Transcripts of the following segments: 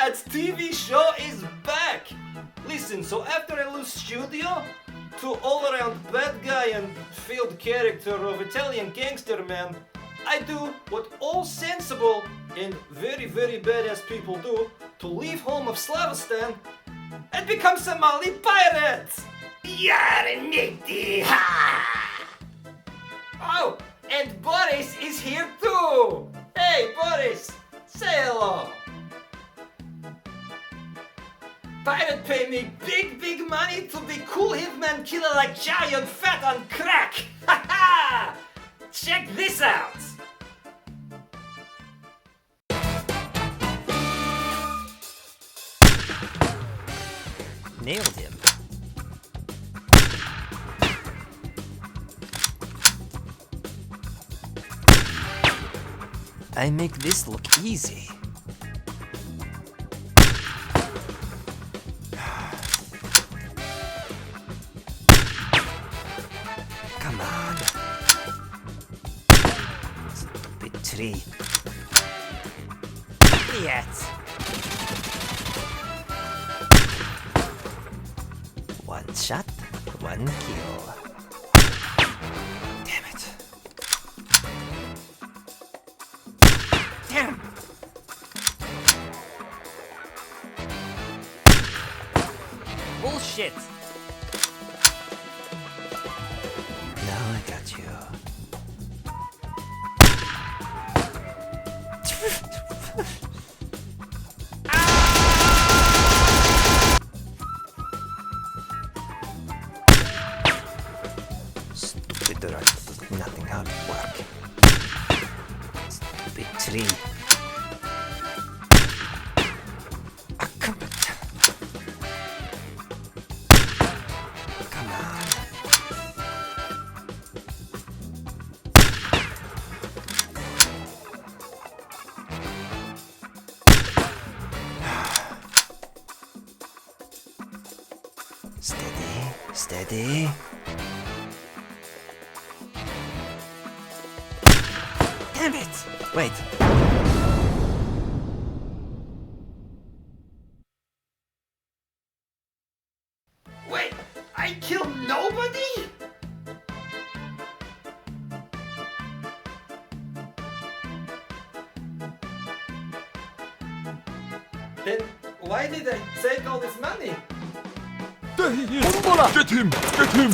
that TV show is back! Listen, so after I lose studio to all-around bad guy and failed character of Italian gangster man, I do what all sensible and very, very badass people do to leave home of Slavistan and become Somali pirates! Yarniti, ha! Oh, and Boris is here too! Hey, Boris, say hello! Pirate pay me big money to be cool hitman killer like giant fat on crack! Ha ha! Check this out! Nailed him. I make this look easy. Come on. Stupid tree. Idiot. One shot, one kill. Damn it. Damn! Bullshit! Now I got you. Stupid rat does nothing how to work. Stupid tree. Ah, come on. Come on. Steady, steady. Damn it! Wait. Wait, I killed nobody? Then why did I take all this money? There he is! Get him! Get him!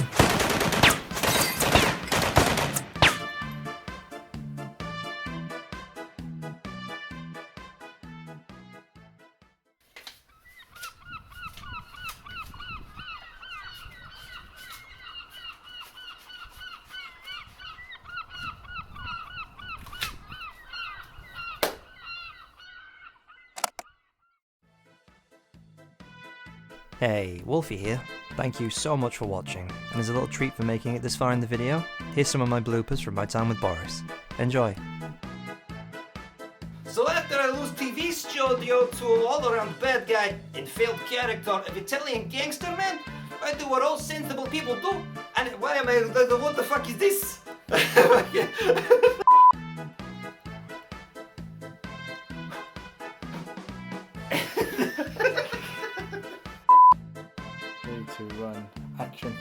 Hey, Wolfie here. Thank you so much for watching, and as a little treat for making it this far in the video, here's some of my bloopers from my time with Boris. Enjoy. So after I lose TV studio to all-around bad guy and failed character of Italian gangster man, I do what all sensible people do, and why am I, what the fuck is this? Need to run. Action.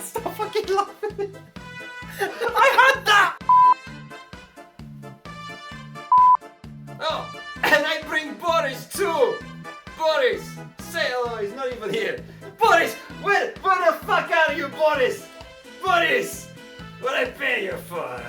Stop fucking laughing! I had that! Oh, and I bring Boris too! Boris! Say hello, he's not even here. Boris! Where the fuck are you, Boris? Boris! What I pay you for?